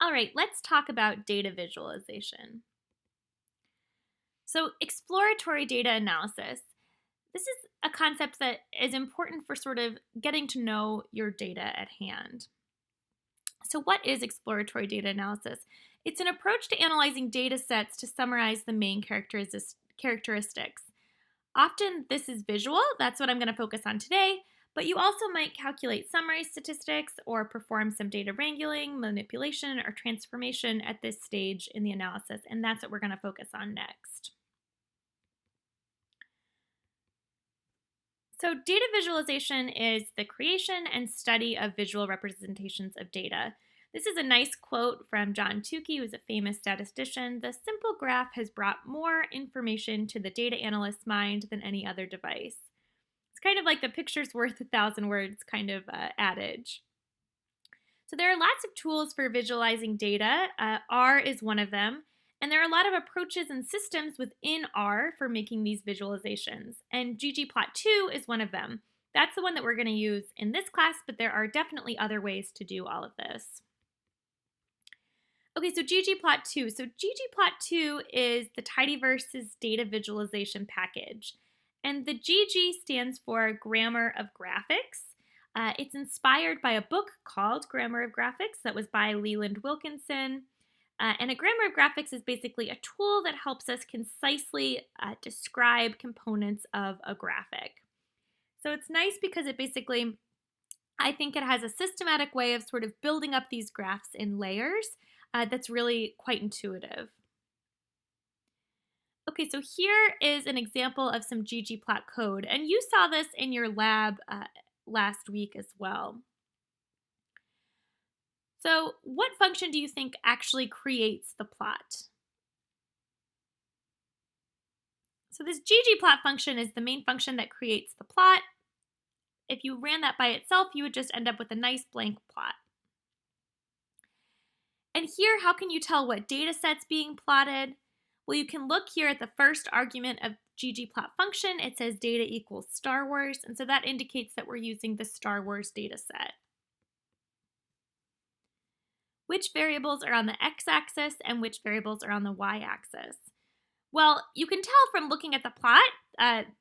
All right, let's talk about data visualization. So, exploratory data analysis. This is a concept that is important for sort of getting to know your data at hand. So, what is exploratory data analysis? It's an approach to analyzing data sets to summarize the main characteristics. Often, this is visual, that's what I'm going to focus on today, but you also might calculate summary statistics or perform some data wrangling, manipulation, or transformation at this stage in the analysis, and that's what we're going to focus on next. So, data visualization is the creation and study of visual representations of data. This is a nice quote from John Tukey, who's a famous statistician. The simple graph has brought more information to the data analyst's mind than any other device. It's kind of like the picture's worth 1,000 words kind of adage. So, there are lots of tools for visualizing data. R is one of them. And there are a lot of approaches and systems within R for making these visualizations. And ggplot2 is one of them. That's the one that we're going to use in this class, but there are definitely other ways to do all of this. Okay, so ggplot2. So ggplot2 is the Tidyverse's data visualization package. And the GG stands for Grammar of Graphics. It's inspired by a book called Grammar of Graphics that was by Leland Wilkinson. And a grammar of graphics is basically a tool that helps us concisely describe components of a graphic. So it's nice because it basically, I think it has a systematic way of sort of building up these graphs in layers that's really quite intuitive. Okay, so here is an example of some ggplot code, and you saw this in your lab last week as well. So, what function do you think actually creates the plot? So this ggplot function is the main function that creates the plot. If you ran that by itself, you would just end up with a nice blank plot. And here, how can you tell what data set's being plotted? Well, you can look here at the first argument of ggplot function. It says data equals Star Wars, and so that indicates that we're using the Star Wars data set. Which variables are on the x-axis and which variables are on the y-axis? Well, you can tell from looking at the plot,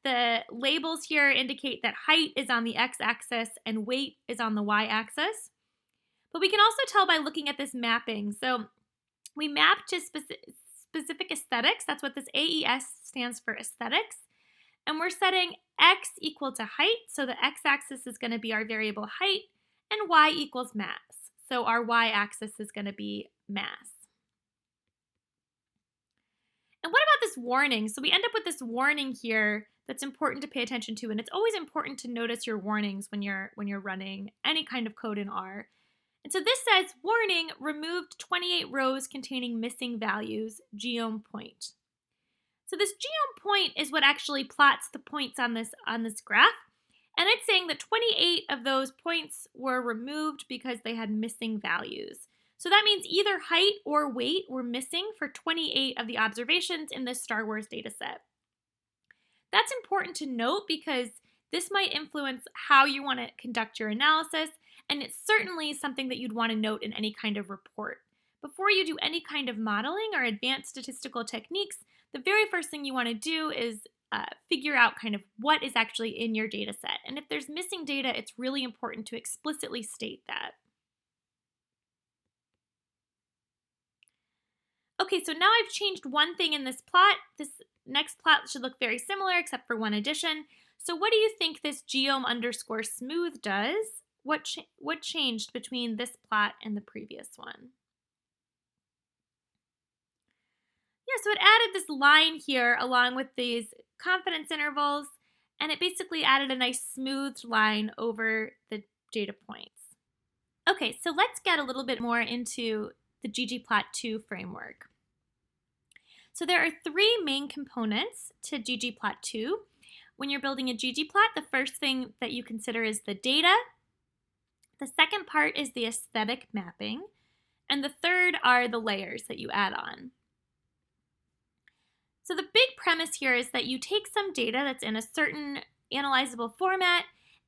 the labels here indicate that height is on the x-axis and weight is on the y-axis. But we can also tell by looking at this mapping. So we map to specific aesthetics. That's what this AES stands for, aesthetics. And we're setting x equal to height. So the x-axis is going to be our variable height, and y equals mass. So our y-axis is going to be mass. And what about this warning? So we end up with this warning here that's important to pay attention to, and it's always important to notice your warnings when you're running any kind of code in R. And so this says, warning, removed 28 rows containing missing values, geom point. So this geom point is what actually plots the points on this graph. And it's saying that 28 of those points were removed because they had missing values. So that means either height or weight were missing for 28 of the observations in this Star Wars dataset. That's important to note because this might influence how you want to conduct your analysis, and it's certainly something that you'd want to note in any kind of report. Before you do any kind of modeling or advanced statistical techniques, the very first thing you want to do is figure out kind of what is actually in your data set. And if there's missing data, it's really important to explicitly state that. Okay, so now I've changed one thing in this plot. This next plot should look very similar except for one addition. So what do you think this geom underscore smooth does? What changed between this plot and the previous one? Yeah, so it added this line here along with these confidence intervals, and it basically added a nice smoothed line over the data points. Okay, so let's get a little bit more into the ggplot2 framework. So there are three main components to ggplot2. When you're building a ggplot, the first thing that you consider is the data. The second part is the aesthetic mapping. And the third are the layers that you add on. So the big premise here is that you take some data that's in a certain analyzable format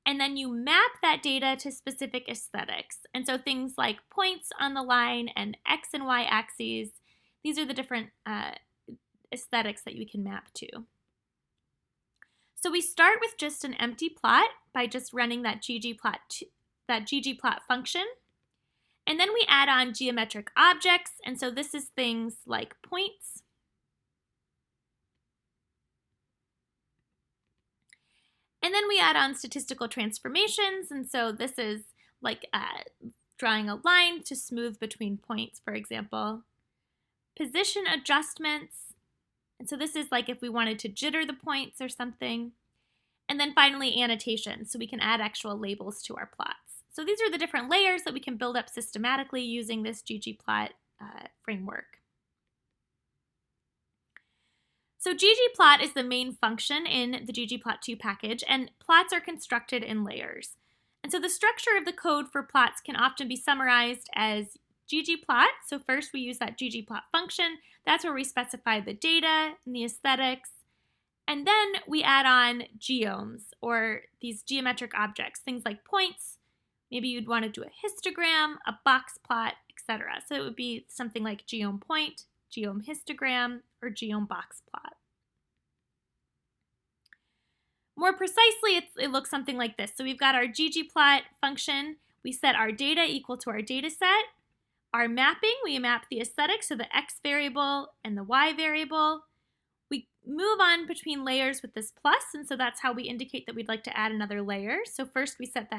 and then you map that data to specific aesthetics. And so things like points on the line and X and Y axes, these are the different aesthetics that you can map to. So we start with just an empty plot by just running that ggplot function. And then we add on geometric objects, and so this is things like points. And then we add on statistical transformations, and so this is like drawing a line to smooth between points, for example. Position adjustments, and so this is like if we wanted to jitter the points or something. And then finally annotations, so we can add actual labels to our plots. So these are the different layers that we can build up systematically using this ggplot framework. So ggplot is the main function in the ggplot2 package, and plots are constructed in layers. And so the structure of the code for plots can often be summarized as ggplot. So first we use that ggplot function. That's where we specify the data and the aesthetics. And then we add on geomes, or these geometric objects, things like points. Maybe you'd want to do a histogram, a box plot, etc. So it would be something like geome point, geome histogram, or geome box plot. More precisely, it looks something like this. So we've got our ggplot function. We set our data equal to our data set. Our mapping, we map the aesthetics, so the X variable and the Y variable. We move on between layers with this plus, and so that's how we indicate that we'd like to add another layer. So first we set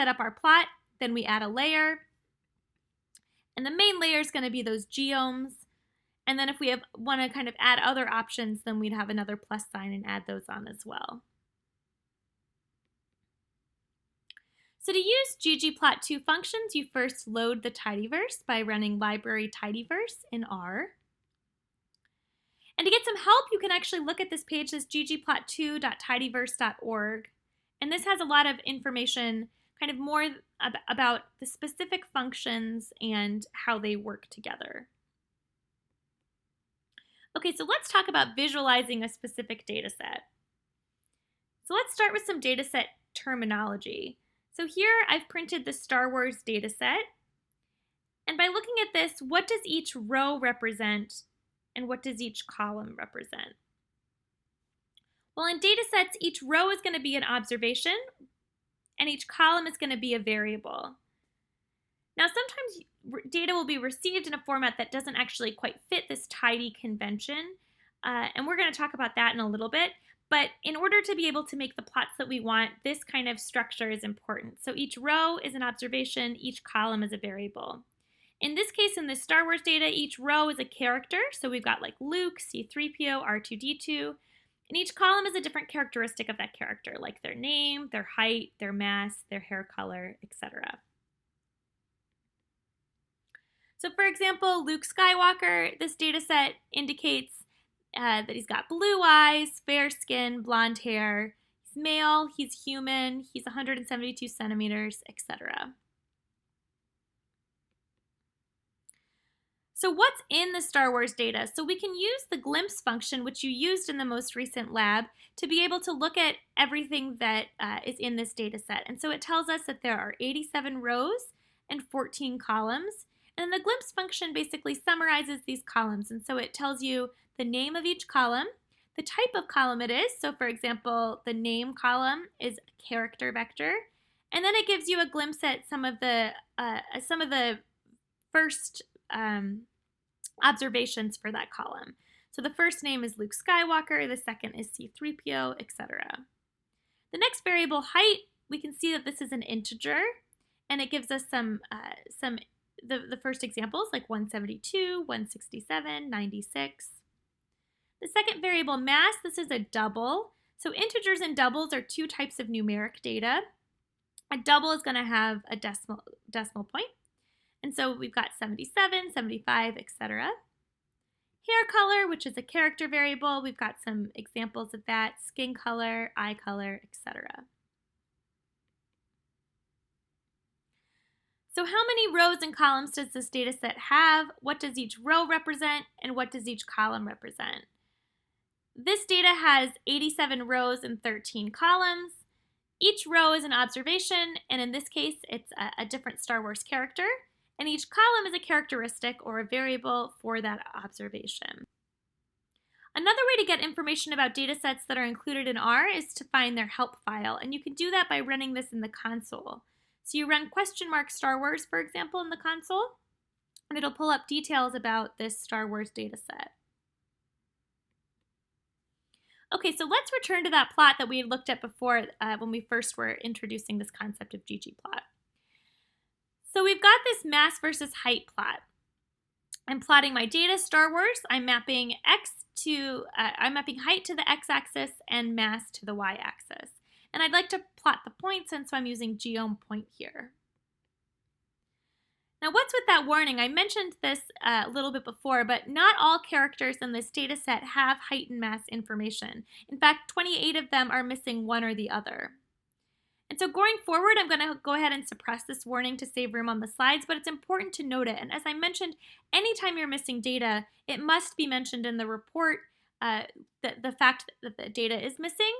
up our plot, then we add a layer. And the main layer is going to be those geomes. And then if we want to kind of add other options, then we'd have another plus sign and add those on as well. So to use ggplot2 functions, you first load the tidyverse by running library tidyverse in R. And to get some help, you can actually look at this page, this ggplot2.tidyverse.org. And this has a lot of information, kind of more about the specific functions and how they work together. Okay, so let's talk about visualizing a specific data set. So let's start with some data set terminology. So here I've printed the Star Wars data set. And by looking at this, what does each row represent and what does each column represent? Well, in data sets, each row is going to be an observation and each column is going to be a variable. Now, sometimes data will be received in a format that doesn't actually quite fit this tidy convention, and we're going to talk about that in a little bit. But in order to be able to make the plots that we want, this kind of structure is important. So each row is an observation, each column is a variable. In this case, in the Star Wars data, each row is a character. So we've got like Luke, C-3PO, R2-D2, and each column is a different characteristic of that character, like their name, their height, their mass, their hair color, etc. So for example, Luke Skywalker, this data set indicates that he's got blue eyes, fair skin, blonde hair, he's male, he's human, he's 172 centimeters, etc. So what's in the Star Wars data? So we can use the glimpse function, which you used in the most recent lab, to be able to look at everything that is in this data set. And so it tells us that there are 87 rows and 14 columns. And the glimpse function basically summarizes these columns. And so it tells you the name of each column, the type of column it is. So for example, the name column is a character vector. And then it gives you a glimpse at some of the first observations for that column. So the first name is Luke Skywalker, the second is C-3PO, etc. The next variable, height, we can see that this is an integer, and it gives us the first examples like 172, 167, 96. The second variable, mass, this is a double. So integers and doubles are two types of numeric data. A double is going to have a decimal point. And so we've got 77, 75, etc. Hair color, which is a character variable, we've got some examples of that, skin color, eye color, etc. So how many rows and columns does this data set have? What does each row represent? And what does each column represent? This data has 87 rows and 13 columns. Each row is an observation, and in this case, it's a different Star Wars character, and each column is a characteristic or a variable for that observation. Another way to get information about datasets that are included in R is to find their help file, and you can do that by running this in the console. So you run !Star Wars, for example, in the console, and it'll pull up details about this Star Wars dataset. Okay, so let's return to that plot that we had looked at before when we first were introducing this concept of ggplot. So we've got this mass versus height plot. I'm plotting my data, Star Wars. I'm mapping height to the x-axis and mass to the y-axis. And I'd like to plot the points, and so I'm using geom point here. Now, what's with that warning? I mentioned this a little bit before, but not all characters in this data set have height and mass information. In fact, 28 of them are missing one or the other. And so going forward, I'm going to go ahead and suppress this warning to save room on the slides, but it's important to note it. And as I mentioned, anytime you're missing data, it must be mentioned in the report the fact that the data is missing,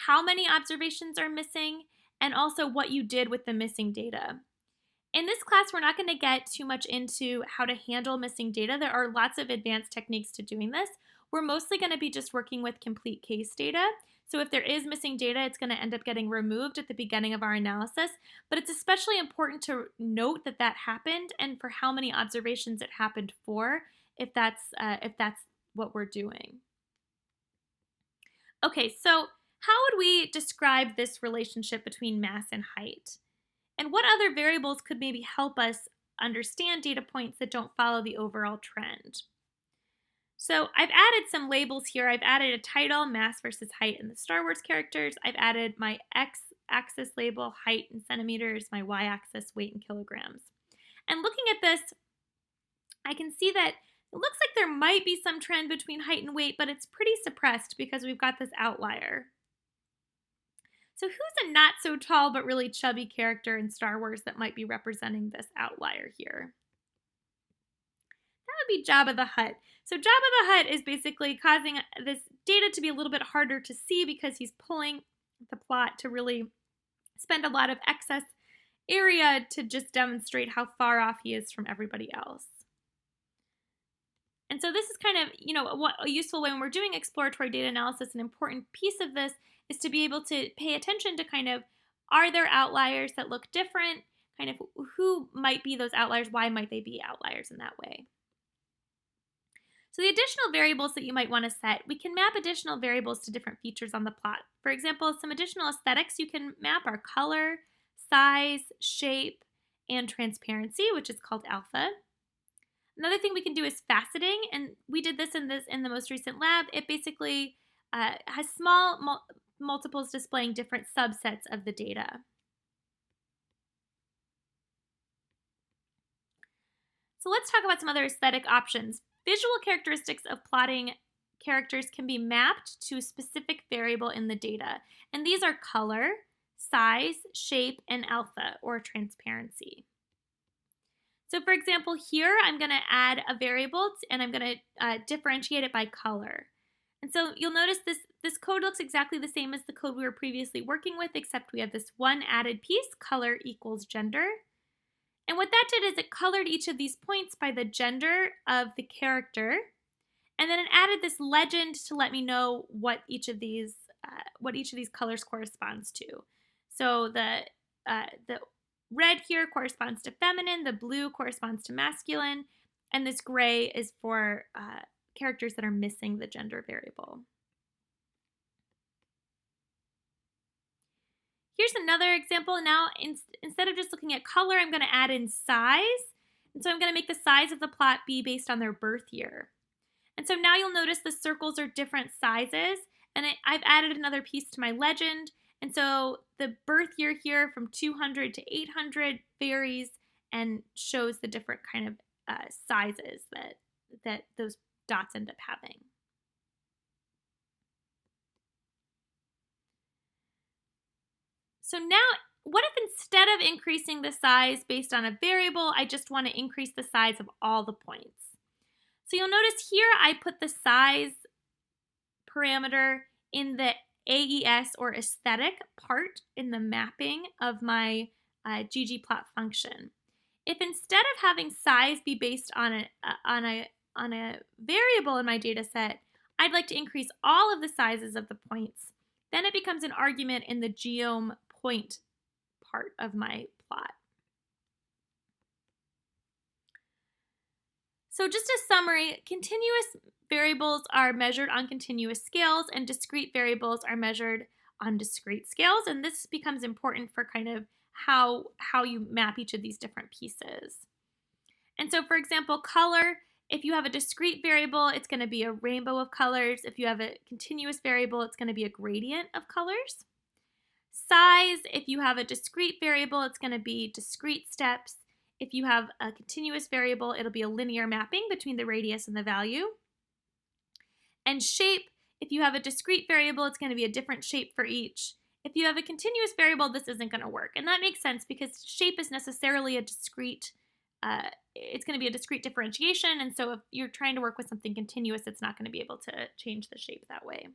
how many observations are missing, and also what you did with the missing data. In this class, we're not going to get too much into how to handle missing data. There are lots of advanced techniques to doing this. We're mostly going to be just working with complete case data. So if there is missing data, it's going to end up getting removed at the beginning of our analysis. But it's especially important to note that that happened and for how many observations it happened for, if that's what we're doing. Okay, so how would we describe this relationship between mass and height? And what other variables could maybe help us understand data points that don't follow the overall trend? So I've added some labels here. I've added a title, mass versus height in the Star Wars characters. I've added my x-axis label, height in centimeters, my y-axis, weight in kilograms. And looking at this, I can see that it looks like there might be some trend between height and weight, but it's pretty suppressed because we've got this outlier. So who's a not so tall but really chubby character in Star Wars that might be representing this outlier here? That would be Jabba the Hutt. So Jabba the Hutt is basically causing this data to be a little bit harder to see because he's pulling the plot to really spend a lot of excess area to just demonstrate how far off he is from everybody else. And so this is kind of, a useful way when we're doing exploratory data analysis. An important piece of this is to be able to pay attention to kind of, are there outliers that look different? Kind of who might be those outliers? Why might they be outliers in that way? So the additional variables that you might want to set, we can map additional variables to different features on the plot. For example, some additional aesthetics you can map are color, size, shape, and transparency, which is called alpha. Another thing we can do is faceting, and we did this in the most recent lab. It basically has small multiples displaying different subsets of the data. So let's talk about some other aesthetic options. Visual characteristics of plotting characters can be mapped to a specific variable in the data, and these are color, size, shape, and alpha, or transparency. So for example, here I'm going to add a variable and I'm going to differentiate it by color. And so you'll notice this code looks exactly the same as the code we were previously working with, except we have this one added piece, color equals gender. And what that did is it colored each of these points by the gender of the character. And then it added this legend to let me know what each of these colors corresponds to. So the red here corresponds to feminine, the blue corresponds to masculine, and this gray is for characters that are missing the gender variable. Here's another example. Now, instead of just looking at color, I'm going to add in size. And so I'm going to make the size of the plot be based on their birth year. And so now you'll notice the circles are different sizes, and I've added another piece to my legend. And so the birth year here from 200 to 800 varies and shows the different kind of sizes that those dots end up having. So now, what if instead of increasing the size based on a variable, I just want to increase the size of all the points? So you'll notice here I put the size parameter in the AES or aesthetic part in the mapping of my ggplot function. If instead of having size be based on a variable in my data set, I'd like to increase all of the sizes of the points, then it becomes an argument in the geom point part of my plot. So just a summary, continuous variables are measured on continuous scales and discrete variables are measured on discrete scales, and this becomes important for kind of how you map each of these different pieces. And so for example, color, if you have a discrete variable, it's going to be a rainbow of colors. If you have a continuous variable, it's going to be a gradient of colors. Size, if you have a discrete variable, it's going to be discrete steps. If you have a continuous variable, it'll be a linear mapping between the radius and the value. And shape, if you have a discrete variable, it's going to be a different shape for each. If you have a continuous variable, this isn't going to work. And that makes sense because shape is necessarily a discrete, it's going to be a discrete differentiation. And so if you're trying to work with something continuous, it's not going to be able to change the shape that way.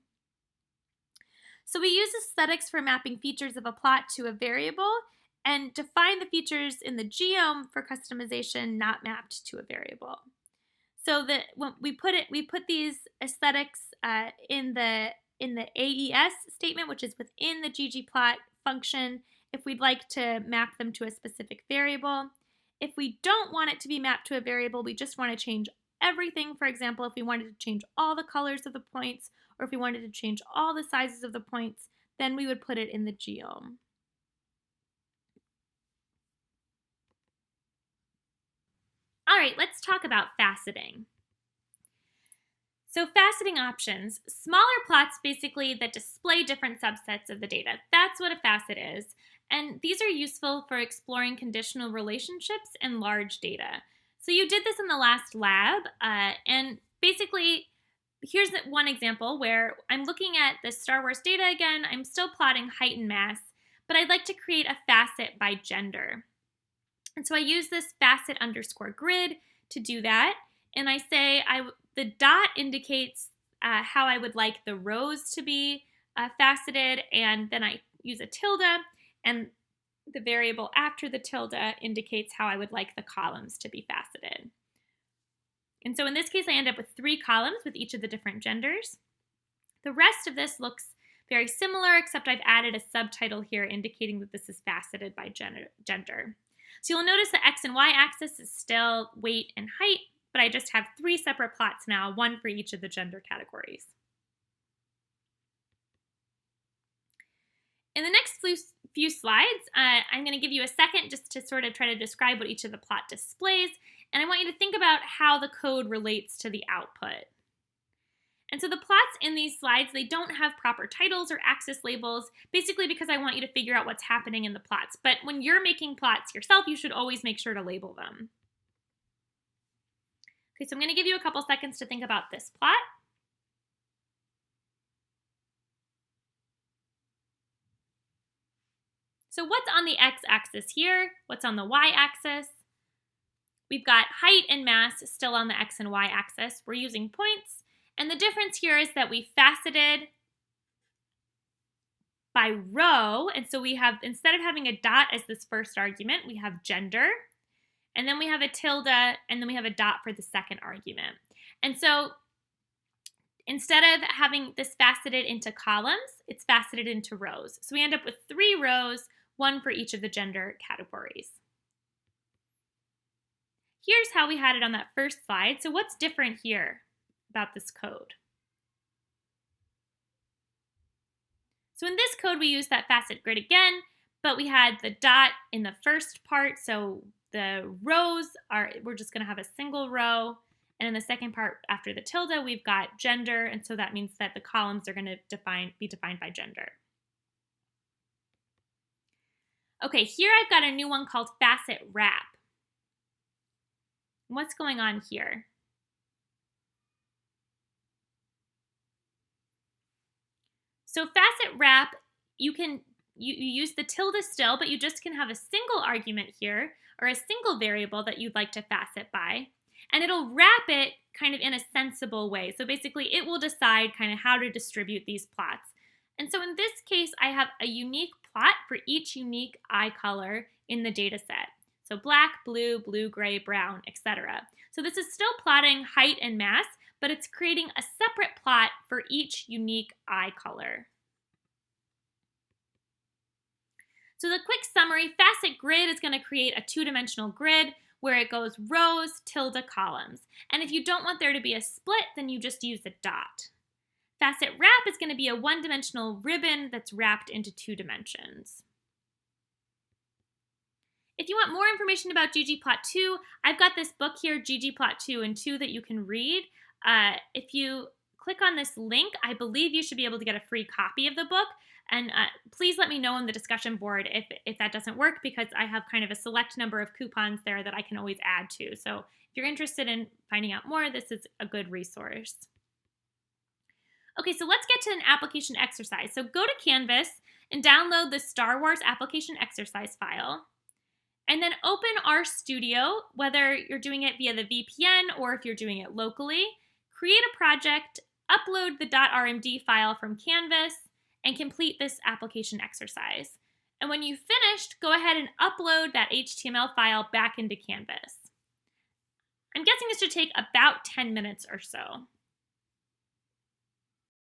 So we use aesthetics for mapping features of a plot to a variable and define the features in the geom for customization not mapped to a variable. So that when we put these aesthetics in the AES statement, which is within the ggplot function, if we'd like to map them to a specific variable. If we don't want it to be mapped to a variable, we just want to change everything. For example, if we wanted to change all the colors of the points, or if we wanted to change all the sizes of the points, then we would put it in the geom. All right, let's talk about faceting. So faceting options, smaller plots basically that display different subsets of the data. That's what a facet is. And these are useful for exploring conditional relationships and large data. So you did this in the last lab, and basically, here's one example where I'm looking at the Star Wars data again. I'm still plotting height and mass, but I'd like to create a facet by gender. And so I use this facet underscore grid to do that. And I say the dot indicates how I would like the rows to be faceted, and then I use a tilde, and the variable after the tilde indicates how I would like the columns to be faceted. And so in this case, I end up with 3 columns with each of the different genders. The rest of this looks very similar, except I've added a subtitle here indicating that this is faceted by gender. So you'll notice the X and Y axis is still weight and height, but I just have 3 separate plots now, one for each of the gender categories. In the next few slides, I'm going to give you a second just to sort of try to describe what each of the plot displays, and I want you to think about how the code relates to the output. And so the plots in these slides, they don't have proper titles or axis labels, basically because I want you to figure out what's happening in the plots. But when you're making plots yourself, you should always make sure to label them. Okay, so I'm going to give you a couple seconds to think about this plot. So what's on the x-axis here? What's on the y-axis? We've got height and mass still on the x and y-axis. We're using points. And the difference here is that we faceted by row. And so we have, instead of having a dot as this first argument, we have gender. And then we have a tilde, and then we have a dot for the second argument. And so instead of having this faceted into columns, it's faceted into rows. So we end up with 3 rows, 1 for each of the gender categories. Here's how we had it on that first slide. So what's different here about this code? So in this code, we used that facet grid again, but we had the dot in the first part. So the rows we're just going to have a single row. And in the second part, after the tilde, we've got gender. And so that means that the columns are going to be defined by gender. Okay, here I've got a new one called facet wrap. What's going on here? So facet wrap, you use the tilde still, but you just can have a single argument here, or a single variable that you'd like to facet by, and it'll wrap it kind of in a sensible way. So basically, it will decide kind of how to distribute these plots. And so in this case, I have a unique plot for each unique eye color in the data set. So black, blue, blue-gray, brown, etc. So this is still plotting height and mass, but it's creating a separate plot for each unique eye color. So the quick summary, Facet Grid is going to create a two-dimensional grid where it goes rows, tilde, columns. And if you don't want there to be a split, then you just use a dot. Facet Wrap is going to be a one-dimensional ribbon that's wrapped into 2 dimensions. If you want more information about ggplot2, I've got this book here, ggplot2 and 2, that you can read. If you click on this link, I believe you should be able to get a free copy of the book. And please let me know on the discussion board if that doesn't work, because I have kind of a select number of coupons there that I can always add to. So if you're interested in finding out more, this is a good resource. Okay, so let's get to an application exercise. So go to Canvas and download the Star Wars application exercise file. And then open RStudio, whether you're doing it via the VPN or if you're doing it locally. Create a project, upload the .rmd file from Canvas, and complete this application exercise. And when you've finished, go ahead and upload that HTML file back into Canvas. I'm guessing this should take about 10 minutes or so.